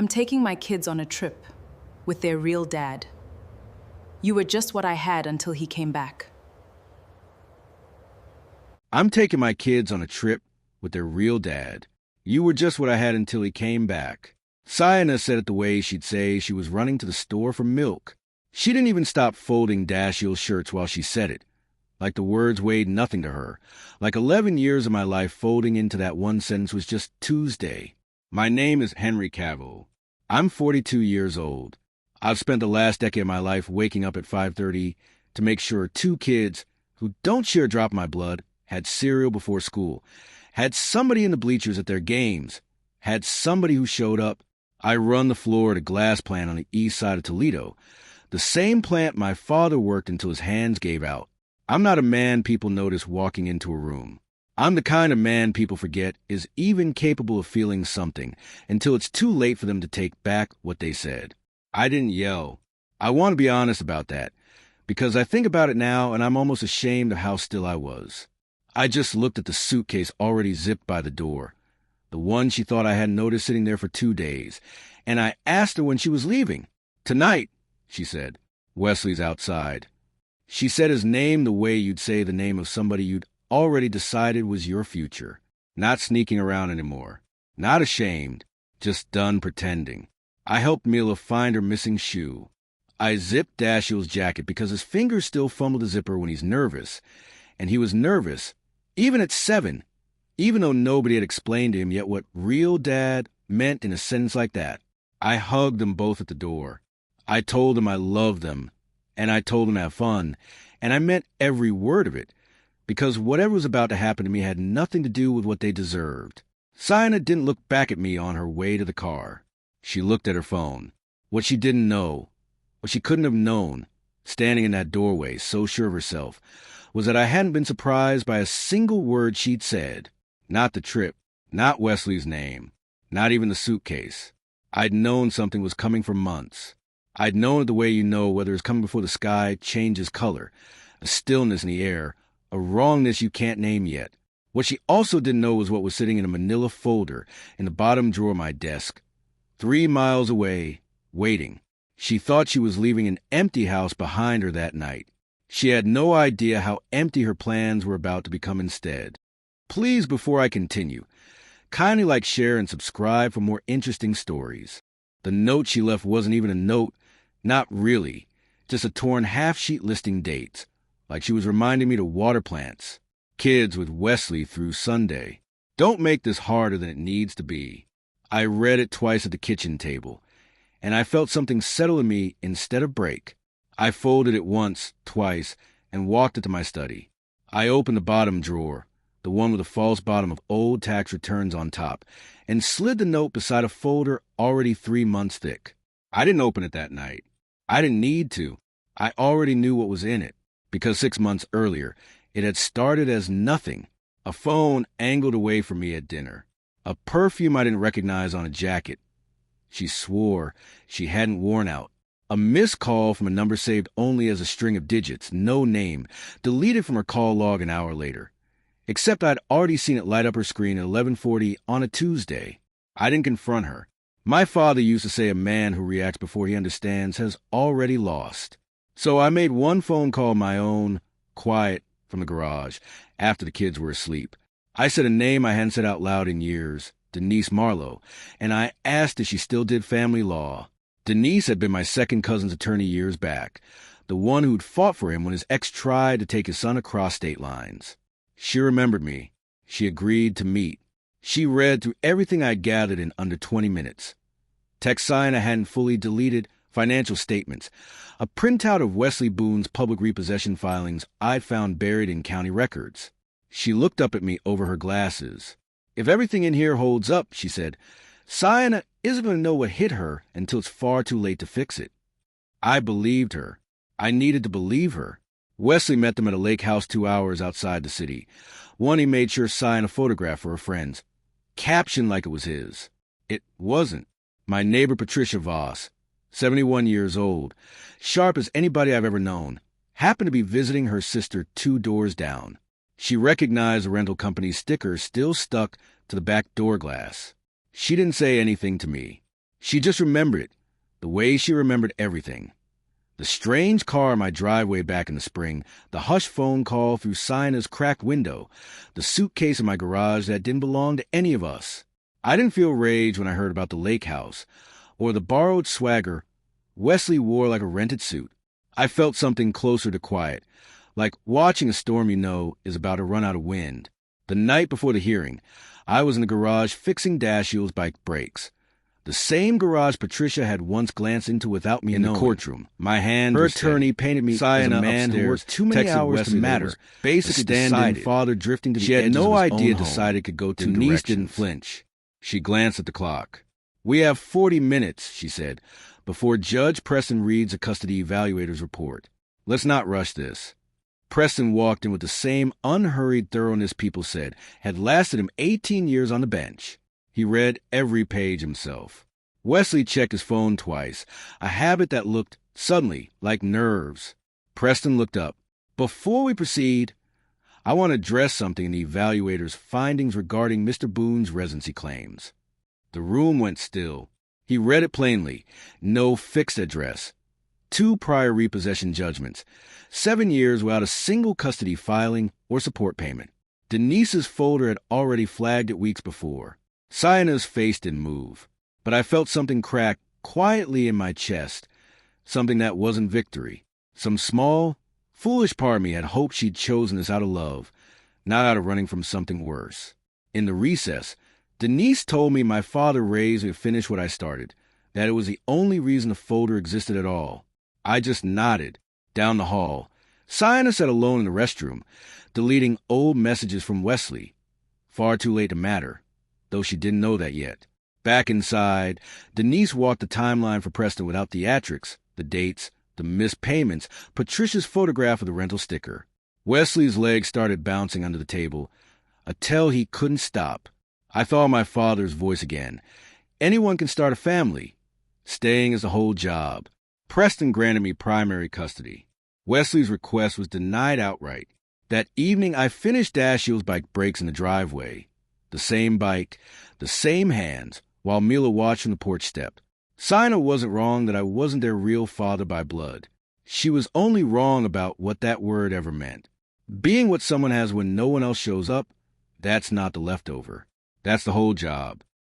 I'm taking my kids on a trip with their real dad. You were just what I had until he came back. I'm taking my kids on a trip with their real dad. You were just what I had until he came back. Sayana said it the way she'd say she was running to the store for milk. She didn't even stop folding Dashiell's shirts while she said it. Like the words weighed nothing to her. Like 11 years of my life folding into that one sentence was just Tuesday. My name is Henry Cavill. I'm 42 years old. I've spent the last decade of my life waking up at 5:30 to make sure 2 kids who don't share a drop of my blood had cereal before school, had somebody in the bleachers at their games, had somebody who showed up. I run the floor at a glass plant on the east side of Toledo, the same plant my father worked until his hands gave out. I'm not a man people notice walking into a room. I'm the kind of man people forget is even capable of feeling something until it's too late for them to take back what they said. I didn't yell. I want to be honest about that, because I think about it now and I'm almost ashamed of how still I was. I just looked at the suitcase already zipped by the door, the one she thought I hadn't noticed sitting there for 2 days, and I asked her when she was leaving. "Tonight," she said. "Wesley's outside." She said his name the way you'd say the name of somebody you'd already decided was your future. Not sneaking around anymore. Not ashamed. Just done pretending. I helped Mila find her missing shoe. I zipped Dashiell's jacket because his fingers still fumble the zipper when he's nervous. And he was nervous, even at 7, even though nobody had explained to him yet what real dad meant in a sentence like that. I hugged them both at the door. I told them I loved them, and I told them to have fun, and I meant every word of it, because whatever was about to happen to me had nothing to do with what they deserved. Sayana didn't look back at me on her way to the car. She looked at her phone. What she didn't know, what she couldn't have known, standing in that doorway, so sure of herself, was that I hadn't been surprised by a single word she'd said. Not the trip, not Wesley's name, not even the suitcase. I'd known something was coming for months. I'd known it the way you know whether it's coming before the sky changes color, a stillness in the air, a wrongness you can't name yet. What she also didn't know was what was sitting in a manila folder in the bottom drawer of my desk, 3 miles away, waiting. She thought she was leaving an empty house behind her that night. She had no idea how empty her plans were about to become instead. Please, before I continue, kindly like, share, and subscribe for more interesting stories. The note she left wasn't even a note, not really, just a torn half-sheet listing dates, like she was reminding me to water plants. Kids with Wesley through Sunday. Don't make this harder than it needs to be. I read it twice at the kitchen table, and I felt something settle in me instead of break. I folded it once, twice, and walked it to my study. I opened the bottom drawer, the one with a false bottom of old tax returns on top, and slid the note beside a folder already 3 months thick. I didn't open it that night. I didn't need to. I already knew what was in it, because 6 months earlier, it had started as nothing. A phone angled away from me at dinner. A perfume I didn't recognize on a jacket. She swore she hadn't worn out. A missed call from a number saved only as a string of digits, no name, deleted from her call log an hour later. Except I'd already seen it light up her screen at 11:40 on a Tuesday. I didn't confront her. My father used to say a man who reacts before he understands has already lost. So I made one phone call of my own, quiet, from the garage, after the kids were asleep. I said a name I hadn't said out loud in years, Denise Marlowe, and I asked if she still did family law. Denise had been my second cousin's attorney years back, the one who'd fought for him when his ex tried to take his son across state lines. She remembered me. She agreed to meet. She read through everything I'd gathered in under 20 minutes. Texina hadn't fully deleted financial statements, a printout of Wesley Boone's public repossession filings I'd found buried in county records. She looked up at me over her glasses. "If everything in here holds up," she said, "Sayana isn't going to know what hit her until it's far too late to fix it." I believed her. I needed to believe her. Wesley met them at a lake house 2 hours outside the city. One he made sure Sayana photographed for her friends. Captioned like it was his. It wasn't. My neighbor Patricia Voss, 71 years old, sharp as anybody I've ever known, happened to be visiting her sister 2 doors down. She recognized the rental company's sticker still stuck to the back door glass. She didn't say anything to me. She just remembered it, the way she remembered everything. The strange car in my driveway back in the spring, the hushed phone call through Sina's cracked window, the suitcase in my garage that didn't belong to any of us. I didn't feel rage when I heard about the lake house, or the borrowed swagger Wesley wore like a rented suit. I felt something closer to quiet, like watching a storm you know is about to run out of wind. The night before the hearing, I was in the garage fixing Dashiell's bike brakes. The same garage Patricia had once glanced into without me knowing. In the courtroom, my hand. Her attorney painted me as a man who worked too many hours to matter. Basically, decided father drifting to the edge of his own home. She had no idea decided it could go two directions. Denise didn't flinch. She glanced at the clock. "We have 40 minutes," she said, "before Judge Preston reads the custody evaluator's report. Let's not rush this." Preston walked in with the same unhurried thoroughness people said had lasted him 18 years on the bench. He read every page himself. Wesley checked his phone twice, a habit that looked, suddenly, like nerves. Preston looked up. "Before we proceed, I want to address something in the evaluator's findings regarding Mr. Boone's residency claims." The room went still. He read it plainly. No fixed address. 2 prior repossession judgments. 7 years without a single custody filing or support payment. Denise's folder had already flagged it weeks before. Sina's face didn't move, but I felt something crack quietly in my chest, something that wasn't victory. Some small, foolish part of me had hoped she'd chosen this out of love, not out of running from something worse. In the recess, Denise told me my father raised me to finish what I started, that it was the only reason the folder existed at all. I just nodded. Down the hall, Sina sat alone in the restroom, deleting old messages from Wesley. Far too late to matter, though she didn't know that yet. Back inside, Denise walked the timeline for Preston without theatrics, the dates, the missed payments, Patricia's photograph of the rental sticker. Wesley's legs started bouncing under the table, a tell he couldn't stop. I thought my father's voice again. Anyone can start a family. Staying is the whole job. Preston granted me primary custody. Wesley's request was denied outright. That evening, I finished Dashiell's bike brakes in the driveway. The same bike, the same hands, while Mila watched from the porch step. Sina wasn't wrong that I wasn't their real father by blood. She was only wrong about what that word ever meant. Being what someone has when no one else shows up, that's not the leftover. That's the whole job.